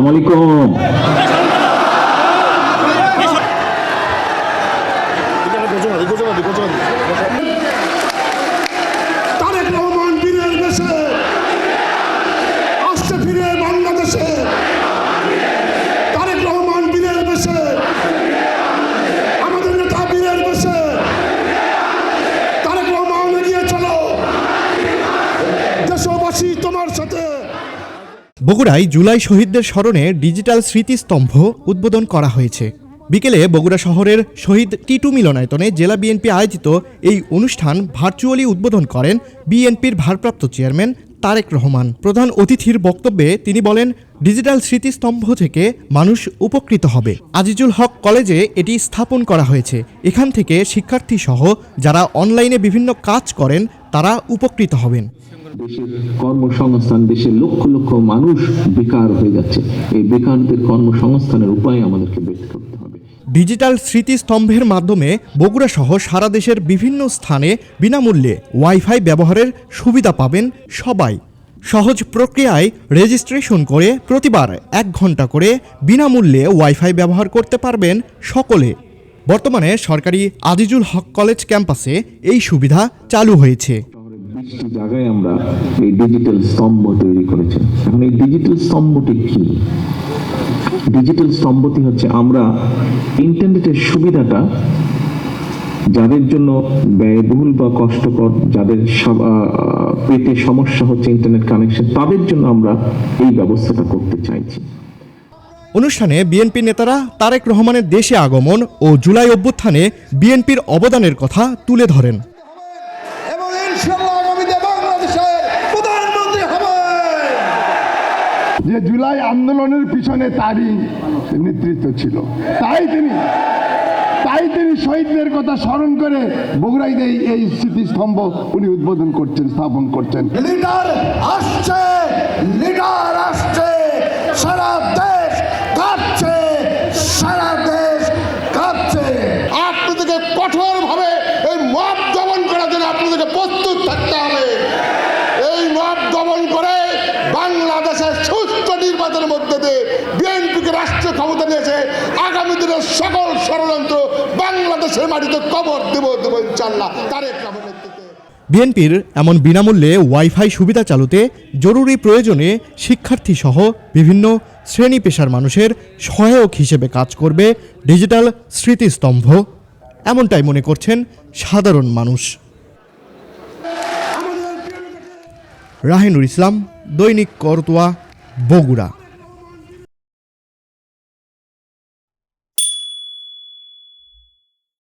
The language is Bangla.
আলাইকুম। তারেক রহমান বীরের দেশে আসছে ফিরে বাংলাদেশে। তারেক রহমান বীরের দেশে, আমাদের নেতা বীরের দেশে। তারেক রহমান এগিয়ে চলো, দেশবাসী তোমার সাথে। বগুড়ায় জুলাই শহীদদের স্মরণে ডিজিটাল স্মৃতিস্তম্ভ উদ্বোধন করা হয়েছে। বিকেলে বগুড়া শহরের শহীদ টিটু মিলনায়তনে জেলা বিএনপি আয়োজিত এই অনুষ্ঠান ভার্চুয়ালি উদ্বোধন করেন বিএনপির ভারপ্রাপ্ত চেয়ারম্যান তারেক রহমান। প্রধান অতিথির বক্তব্যে তিনি বলেন, ডিজিটাল স্মৃতিস্তম্ভ থেকে মানুষ উপকৃত হবে। আজিজুল হক কলেজে এটি স্থাপন করা হয়েছে। এখান থেকে শিক্ষার্থী সহ যারা অনলাইনে বিভিন্ন কাজ করেন তারা উপকৃত হবেন। দেশের কর্মসংস্থান, দেশের লক্ষ লক্ষ মানুষ বেকার হয়ে যাচ্ছে। এই বেকারদের কর্মসংস্থানের উপায় আমাদেরকে বের করতে হবে। ডিজিটাল স্মৃতিস্তম্ভের মাধ্যমে বগুড়া সহ সারা দেশের বিভিন্ন স্থানে বিনামূল্যে ওয়াইফাই ব্যবহারের সুবিধা পাবেন সবাই। সহজ প্রক্রিয়ায় রেজিস্ট্রেশন করে প্রতিবার 1 ঘন্টা করে বিনামূল্যে ওয়াইফাই ব্যবহার করতে পারবেন সকলে। বর্তমানে সরকারি আজিজুল হক কলেজ ক্যাম্পাসে এই সুবিধা চালু হয়েছে। 20টি জায়গায় আমরা এই ডিজিটাল স্তম্ভ তৈরি করেছি। এখন এই ডিজিটাল স্তম্ভটি কি? ডিজিটাল স্তম্ভটি হচ্ছে আমরা ইন্টারনেটের সুবিধাটা যাদের জন্য ব্যয়বহুল বা কষ্টকর, যাদের পেতে সমস্যা হচ্ছে ইন্টারনেট কানেকশন, তাদের জন্য আমরা এই ব্যবস্থাটা করতে চাইছি। অনুষ্ঠানে বিএনপি নেতারা তারেক রহমানের দেশে আগমন ও জুলাই অভ্যুত্থানে বিএনপির অবদানের কথা তুলে ধরেন। এবং ইনশাআল্লাহ আগামীতে বাংলাদেশের প্রধানমন্ত্রী হবে। যে জুলাই আন্দোলনের পিছনে তারই নেতৃত্ব ছিল, তাই তিনি শহীদদের কথা স্মরণ করে বগুড়ায় এই স্মৃতিস্তম্ভ উনি উদ্বোধন করছেন, স্থাপন করছেন। লিডার আসছে, লিডার আসছে, সারা দেশ কাঁপছে, সারা দেশ কাঁপছে। আপনাদেরকে কঠোরভাবে এই মব দমন করার জন্য আপনাদেরকে প্রস্তুত থাকতে হবে। এই মব দমন করে বাংলাদেশের সুস্থ নির্বাচনের মধ্যে দিয়ে বিএনপিকে রাষ্ট্রীয় ক্ষমতা নিয়েছে। আগামী দিনের সকল ষড়যন্ত্র বাংলাদেশের মাটিতে কবর দেব ইনশাআল্লাহ। তারেক রহমানের নেতৃত্বে বিএনপির এমন বিনামূল্যে ওয়াইফাই সুবিধা চালুতে জরুরি প্রয়োজনে শিক্ষার্থী সহ বিভিন্ন শ্রেণী পেশার মানুষের সহায়ক হিসেবে কাজ করবে ডিজিটাল স্মৃতিস্তম্ভ, এমনটাই মনে করছেন সাধারণ মানুষ। রাহিনুর ইসলাম, দৈনিক করতোয়া, বগুড়া।